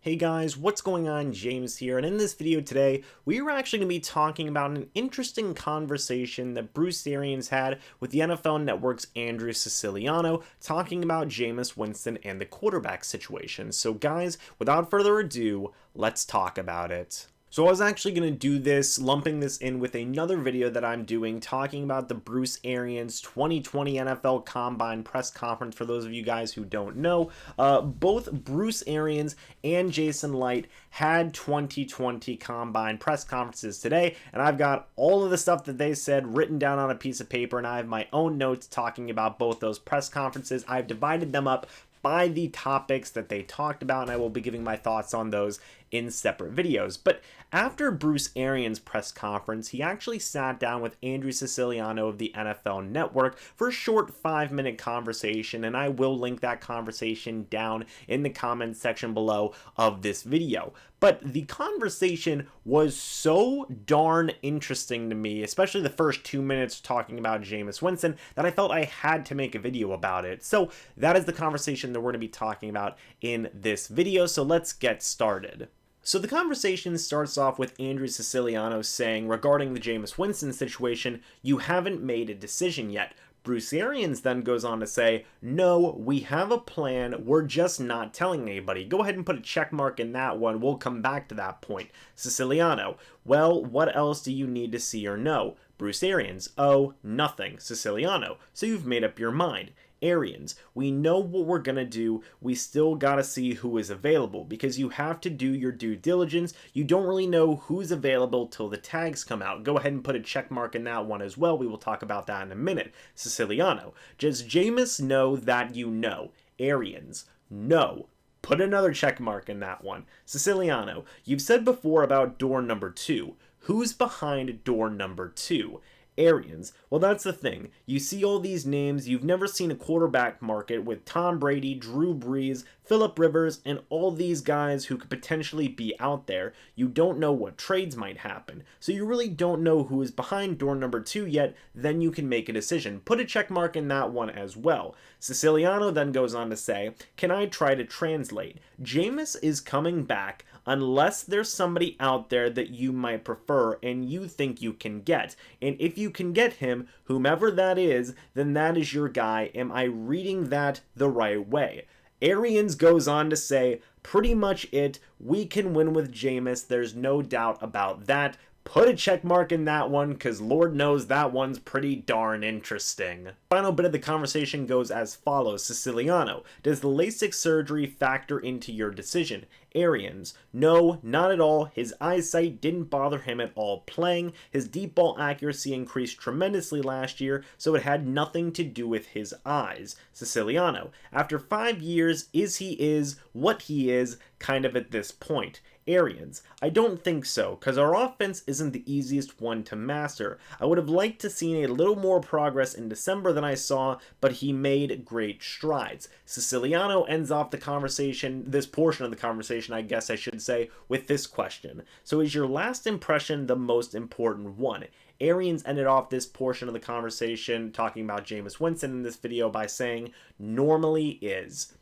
Hey guys, what's going on? James here, and in this video today, we are actually going to be talking about an interesting conversation that Bruce Arians had with the NFL Network's Andrew Siciliano, talking about Jameis Winston and the quarterback situation. So guys, without further ado, let's talk about it. So I was actually going to do this, lumping this in with another video that I'm doing, talking about the Bruce Arians 2020 NFL Combine press conference. For those of you guys who don't know, both Bruce Arians and Jason Licht had 2020 Combine press conferences today, and I've got all of the stuff that they said written down on a piece of paper, and I have my own notes talking about both those press conferences. I've divided them up by the topics that they talked about, and I will be giving my thoughts on those in separate videos. But after Bruce Arians' press conference, he actually sat down with Andrew Siciliano of the NFL Network for a short 5-minute conversation, and I will link that conversation down in the comments section below of this video. But the conversation was so darn interesting to me, especially the first 2 minutes talking about Jameis Winston, that I felt I had to make a video about it. So that is the conversation that we're going to be talking about in this video, so let's get started. So the conversation starts off with Andrew Siciliano saying, regarding the Jameis Winston situation, you haven't made a decision yet. Bruce Arians then goes on to say, no, we have a plan, we're just not telling anybody. Go ahead and put a check mark in that one, we'll come back to that point. Siciliano, well, what else do you need to see or know? Bruce Arians, oh, nothing. Siciliano, so you've made up your mind. Arians, we know what we're gonna do, we still gotta see who is available, because you have to do your due diligence. You don't really know who's available till the tags come out. Go ahead and put a check mark in that one as well. We will talk about that in a minute. Siciliano, does Jameis know that you know? Arians, no. Put another check mark in that one. Siciliano, you've said before about door number 2. Who's behind door number 2? Arians, well, that's the thing. You see all these names, you've never seen a quarterback market with Tom Brady, Drew Brees, Phillip Rivers, and all these guys who could potentially be out there. You don't know what trades might happen, so you really don't know who is behind door number 2 yet. Then you can make a decision. Put a check mark in that one as well. Siciliano then goes on to say, can I try to translate? Jameis is coming back unless there's somebody out there that you might prefer and you think you can get. And if you can get him, whomever that is, then that is your guy. Am I reading that the right way? Arians goes on to say, pretty much it. We can win with Jameis. There's no doubt about that. Put a check mark in that one, because Lord knows that one's pretty darn interesting. Final bit of the conversation goes as follows. Siciliano, does the LASIK surgery factor into your decision? Arians, no, not at all. His eyesight didn't bother him at all playing. His deep ball accuracy increased tremendously last year, so it had nothing to do with his eyes. Siciliano, after 5 years, he is what he is, kind of at this point. Arians, I don't think so, because our offense isn't the easiest one to master. I would have liked to see a little more progress in December than I saw, but he made great strides. Siciliano ends off the conversation, this portion of the conversation, I guess I should say, with this question. So is your last impression the most important one? Arians ended off this portion of the conversation talking about Jameis Winston in this video by saying, normally is.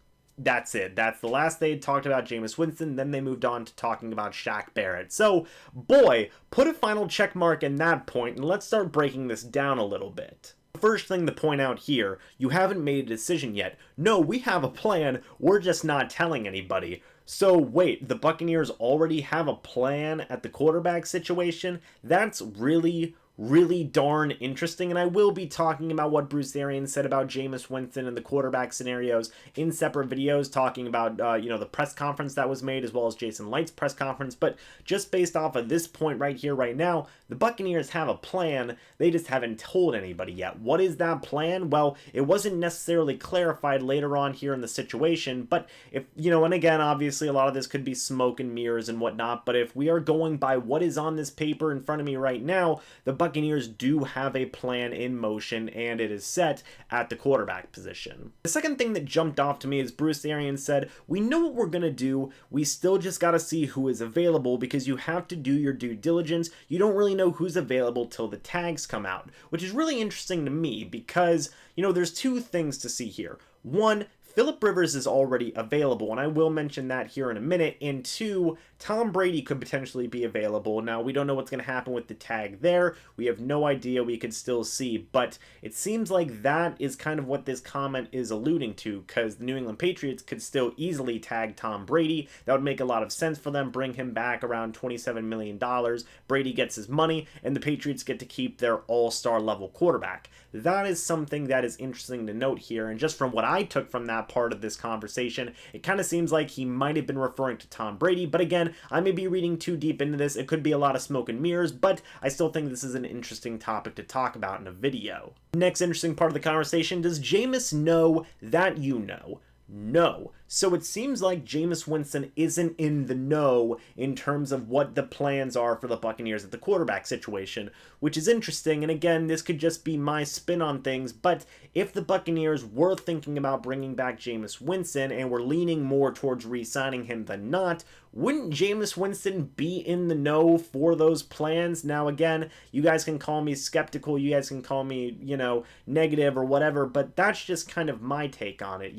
That's it. That's the last they had talked about Jameis Winston. Then they moved on to talking about Shaq Barrett. So, boy, put a final check mark in that point, and let's start breaking this down a little bit. First thing to point out here, you haven't made a decision yet. No, we have a plan. We're just not telling anybody. So wait, the Buccaneers already have a plan at the quarterback situation? That's really darn interesting, and I will be talking about what Bruce Arians said about Jameis Winston and the quarterback scenarios in separate videos, talking about the press conference that was made, as well as Jason Light's press conference. But just based off of this point right here, right now, the Buccaneers have a plan. They just haven't told anybody yet. What is that plan? Well, it wasn't necessarily clarified later on here in the situation, but if, and again, obviously a lot of this could be smoke and mirrors and whatnot, but if we are going by what is on this paper in front of me right now, the Buccaneers do have a plan in motion, and it is set at the quarterback position. The second thing that jumped off to me is Bruce Arians said, we know what we're going to do, we still just got to see who is available, because you have to do your due diligence. You don't really know who's available till the tags come out, which is really interesting to me because, there's two things to see here. One, Philip Rivers is already available, and I will mention that here in a minute. And two, Tom Brady could potentially be available. Now, we don't know what's going to happen with the tag there. We have no idea. We could still see, but it seems like that is kind of what this comment is alluding to, because the New England Patriots could still easily tag Tom Brady. That would make a lot of sense for them, bring him back around $27 million. Brady gets his money, and the Patriots get to keep their all-star level quarterback. That is something that is interesting to note here, and just from what I took from that part of this conversation, it kind of seems like he might have been referring to Tom Brady, but again, I may be reading too deep into this. It could be a lot of smoke and mirrors, but I still think this is an interesting topic to talk about in a video. Next interesting part of the conversation, does Jameis know that you know? No. So it seems like Jameis Winston isn't in the know in terms of what the plans are for the Buccaneers at the quarterback situation, which is interesting. And again, this could just be my spin on things, but if the Buccaneers were thinking about bringing back Jameis Winston and were leaning more towards re-signing him than not, wouldn't Jameis Winston be in the know for those plans? Now, again, you guys can call me skeptical, you guys can call me, negative or whatever, but that's just kind of my take on it.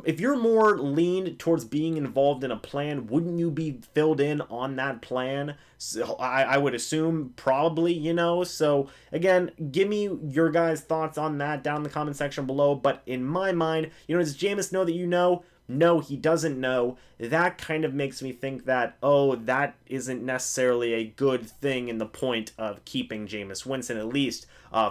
If you're more leaned towards being involved in a plan, wouldn't you be filled in on that plan? So I would assume probably, so again, give me your guys' thoughts on that down in the comment section below. But in my mind, does Jameis know that you know? No, he doesn't know. That kind of makes me think that, that isn't necessarily a good thing in the point of keeping Jameis Winston, at least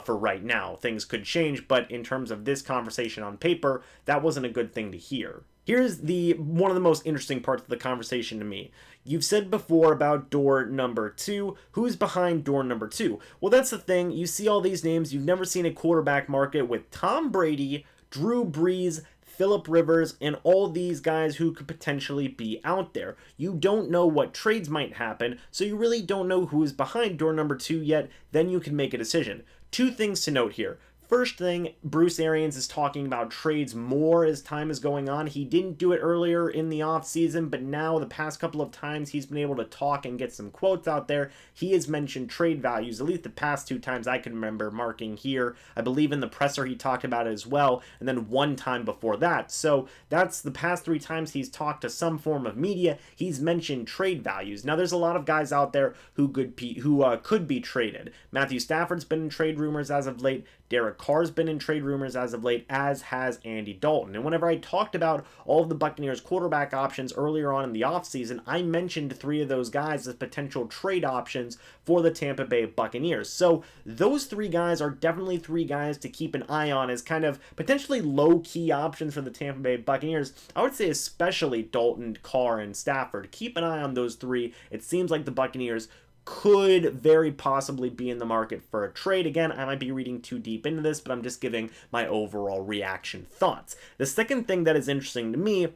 for right now. Things could change, but in terms of this conversation on paper, that wasn't a good thing to hear. Here's one of the most interesting parts of the conversation to me. You've said before about door number 2. Who's behind door number 2? Well, that's the thing. You see all these names. You've never seen a quarterback market with Tom Brady, Drew Brees, Philip Rivers, and all these guys who could potentially be out there. You don't know what trades might happen, so you really don't know who is behind door number 2 yet. Then you can make a decision. Two things to note here. First thing, Bruce Arians is talking about trades more as time is going on. He didn't do it earlier in the offseason, but now the past couple of times he's been able to talk and get some quotes out there, he has mentioned trade values, at least the past 2 times I can remember marking here. I believe in the presser he talked about it as well, and then one time before that. So that's the past 3 times he's talked to some form of media, he's mentioned trade values. Now there's a lot of guys out there who could be traded. Matthew Stafford's been in trade rumors as of late. Derek Carr's been in trade rumors as of late, as has Andy Dalton. And whenever I talked about all of the Buccaneers quarterback options earlier on in the offseason, I mentioned 3 of those guys as potential trade options for the Tampa Bay Buccaneers. So those 3 guys are definitely 3 guys to keep an eye on as kind of potentially low-key options for the Tampa Bay Buccaneers. I would say especially Dalton, Carr, and Stafford. Keep an eye on those 3. It seems like the Buccaneers could very possibly be in the market for a trade. Again, I might be reading too deep into this, but I'm just giving my overall reaction thoughts. The second thing that is interesting to me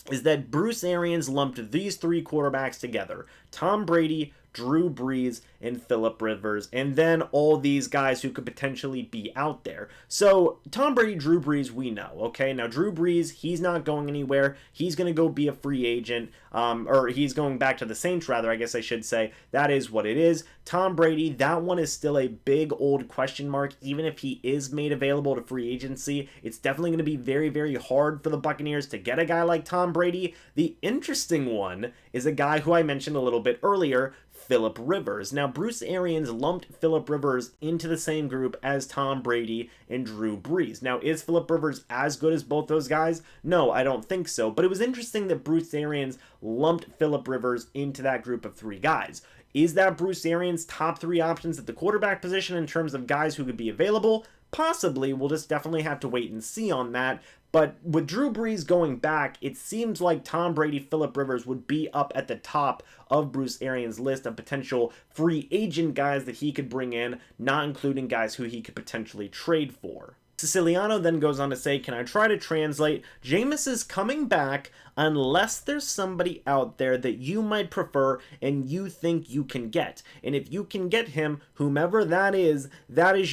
is that Bruce Arians lumped these 3 quarterbacks together. Tom Brady, Drew Brees, and Philip Rivers, and then all these guys who could potentially be out there. So Tom Brady, Drew Brees, we know, okay? Now Drew Brees, he's not going anywhere. He's going to go be a free agent, or he's going back to the Saints, rather, I guess I should say. That is what it is. Tom Brady, that one is still a big old question mark. Even if he is made available to free agency, it's definitely going to be very, very hard for the Buccaneers to get a guy like Tom Brady. The interesting one is a guy who I mentioned a little bit earlier, Philip Rivers. Now, Bruce Arians lumped Philip Rivers into the same group as Tom Brady and Drew Brees. Now, is Philip Rivers as good as both those guys? No, I don't think so. But it was interesting that Bruce Arians lumped Philip Rivers into that group of 3 guys. Is that Bruce Arians' top 3 options at the quarterback position in terms of guys who could be available? Possibly. We'll just definitely have to wait and see on that. But with Drew Brees going back, it seems like Tom Brady, Philip Rivers would be up at the top of Bruce Arians' list of potential free agent guys that he could bring in, not including guys who he could potentially trade for. Siciliano then goes on to say, can I try to translate? Jameis is coming back. unless there's somebody out there that you might prefer and you think you can get. And if you can get him, whomever that is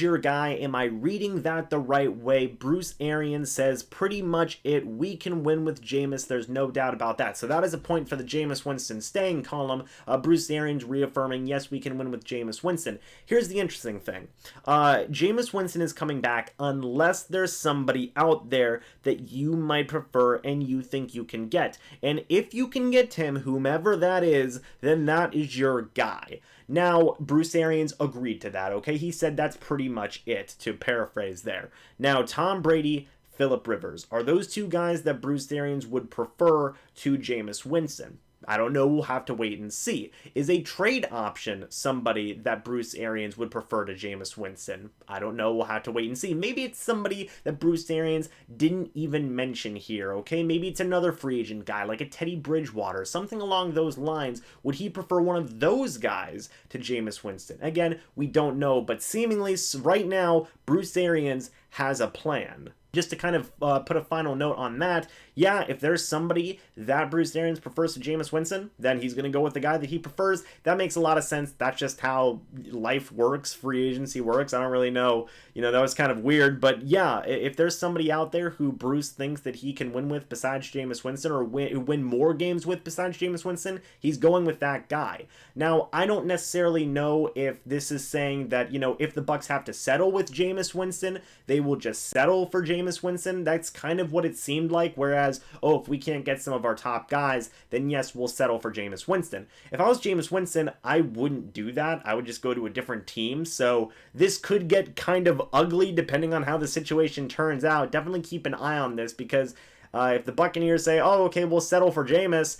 your guy. Am I reading that the right way? Bruce Arians says pretty much it. We can win with Jameis. There's no doubt about that. So that is a point for the Jameis Winston staying column. Bruce Arians reaffirming, yes, we can win with Jameis Winston. Here's the interesting thing. Jameis Winston is coming back unless there's somebody out there that you might prefer and you think you can get. And if you can get him, whomever that is, then that is your guy. Now, Bruce Arians agreed to that, okay? He said that's pretty much it, to paraphrase there. Now, Tom Brady, Phillip Rivers. Are those two guys that Bruce Arians would prefer to Jameis Winston? I don't know. We'll have to wait and see. Is a trade option somebody that Bruce Arians would prefer to Jameis Winston? I don't know. We'll have to wait and see. Maybe it's somebody that Bruce Arians didn't even mention here, okay? Maybe it's another free agent guy like a Teddy Bridgewater, something along those lines. Would he prefer one of those guys to Jameis Winston? Again, we don't know, but seemingly right now, Bruce Arians has a plan. Just to kind of put a final note on that, yeah, if there's somebody that Bruce Arians prefers to Jameis Winston, then he's going to go with the guy that he prefers. That makes a lot of sense. That's just how life works, free agency works. I don't really know. That was kind of weird. But yeah, if there's somebody out there who Bruce thinks that he can win with besides Jameis Winston, or win more games with besides Jameis Winston, he's going with that guy. Now, I don't necessarily know if this is saying that, if the Bucs have to settle with Jameis Winston, they will just settle for Jameis Winston. That's kind of what it seemed like. Whereas, if we can't get some of our top guys, then yes, we'll settle for Jameis Winston. If I was Jameis Winston, I wouldn't do that. I would just go to a different team. So this could get kind of ugly depending on how the situation turns out. Definitely keep an eye on this, because if the Buccaneers say, oh, okay, we'll settle for Jameis,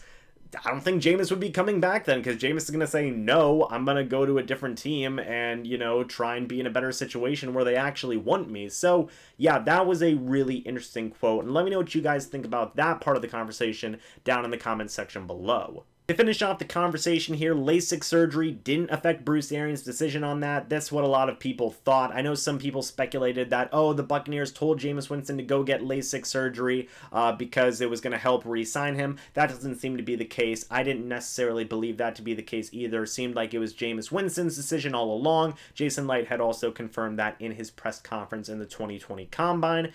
I don't think Jameis would be coming back then, because Jameis is going to say, no, I'm going to go to a different team and, try and be in a better situation where they actually want me. So, yeah, that was a really interesting quote. And let me know what you guys think about that part of the conversation down in the comments section below. To finish off the conversation here, LASIK surgery didn't affect Bruce Arians' decision on that. That's what a lot of people thought. I know some people speculated that, the Buccaneers told Jameis Winston to go get LASIK surgery because it was going to help re-sign him. That doesn't seem to be the case. I didn't necessarily believe that to be the case either. It seemed like it was Jameis Winston's decision all along. Jason Light had also confirmed that in his press conference in the 2020 Combine.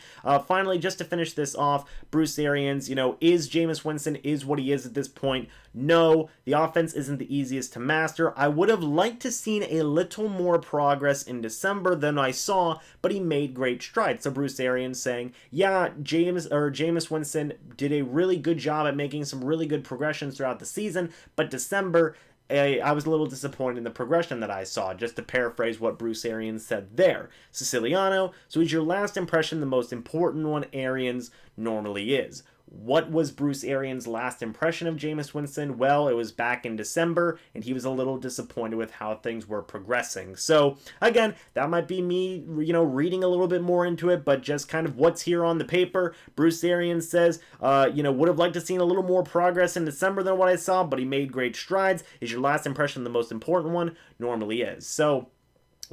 Finally, just to finish this off, Bruce Arians, is Jameis Winston is what he is at this point? No, the offense isn't the easiest to master. I would have liked to seen a little more progress in December than I saw, but he made great strides. So Bruce Arians saying, yeah, Jameis Winston did a really good job at making some really good progressions throughout the season, but December, I was a little disappointed in the progression that I saw, just to paraphrase what Bruce Arians said there. Siciliano, so is your last impression the most important one? Arians normally is. What was Bruce Arians' last impression of Jameis Winston? Well, it was back in December, and he was a little disappointed with how things were progressing. So, again, that might be me, reading a little bit more into it, but just kind of what's here on the paper. Bruce Arians says, would have liked to seen a little more progress in December than what I saw, but he made great strides. Is your last impression the most important one? Normally is. So,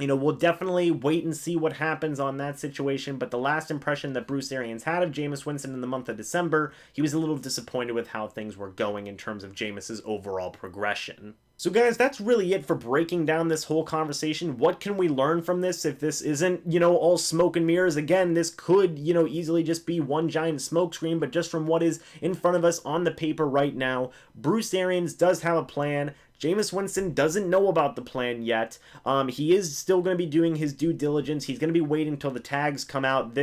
we'll definitely wait and see what happens on that situation, but the last impression that Bruce Arians had of Jameis Winston in the month of December, he was a little disappointed with how things were going in terms of Jameis's overall progression. So guys, that's really it for breaking down this whole conversation. What can we learn from this if this isn't, all smoke and mirrors? Again, this could, easily just be one giant smokescreen, but just from what is in front of us on the paper right now, Bruce Arians does have a plan. Jameis Winston doesn't know about the plan yet. He is still going to be doing his due diligence. He's going to be waiting until the tags come out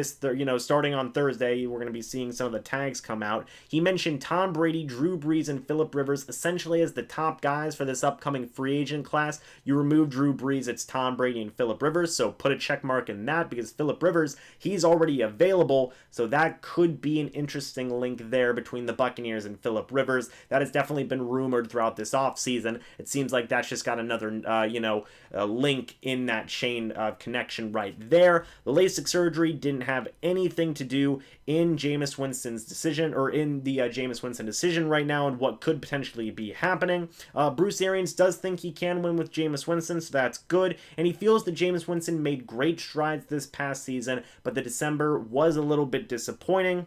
starting on Thursday. We're going to be seeing some of the tags come out. He mentioned Tom Brady, Drew Brees, and Phillip Rivers essentially as the top guys for this upcoming free agent class. You remove Drew Brees, it's Tom Brady and Phillip Rivers, so put a check mark in that, because Phillip Rivers, he's already available, so that could be an interesting link there between the Buccaneers and Phillip Rivers. That has definitely been rumored throughout this offseason. It seems like that's just got another, link in that chain of connection right there. The LASIK surgery didn't have anything to do in Jameis Winston's decision, or in the Jameis Winston decision right now, and what could potentially be happening. Bruce Arians does think he can win with Jameis Winston, so that's good, and he feels that Jameis Winston made great strides this past season, but the December was a little bit disappointing.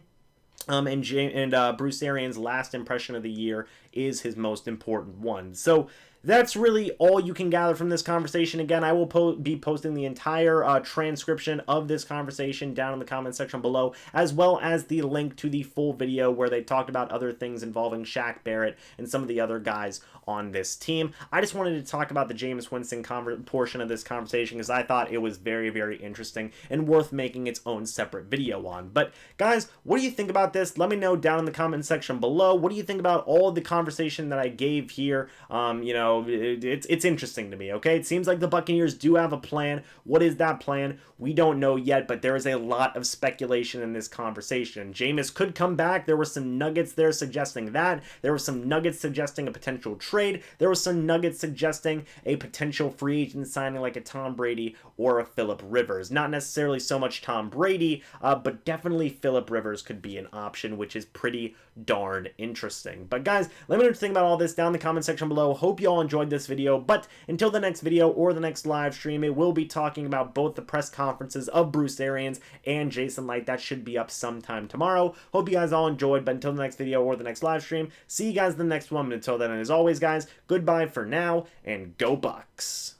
And Bruce Arians' last impression of the year is his most important one. So that's really all you can gather from this conversation. Again, I will be posting the entire transcription of this conversation down in the comment section below, as well as the link to the full video where they talked about other things involving Shaq Barrett and some of the other guys on this team. I just wanted to talk about the Jameis Winston portion of this conversation because I thought it was very, very interesting and worth making its own separate video on. But guys, what do you think about this? Let me know down in the comment section below. What do you think about all the conversation that I gave here? It's interesting to me, okay? It seems like the Buccaneers do have a plan. What is that plan? We don't know yet, but there is a lot of speculation in this conversation. Jameis could come back. There were some nuggets there suggesting that. There were some nuggets suggesting a potential trade. There were some nuggets suggesting a potential free agent signing like a Tom Brady or a Phillip Rivers. Not necessarily so much Tom Brady, but definitely Phillip Rivers could be an option, which is pretty darn interesting. But guys, let me know what you think about all this down in the comment section below. Hope you all enjoyed this video, but until the next video or the next live stream, it will be talking about both the press conferences of Bruce Arians and Jason Licht. That should be up sometime tomorrow. Hope you guys all enjoyed, but until the next video or the next live stream, see you guys in the next one. But until then, and as always, guys, goodbye for now, and go Bucs.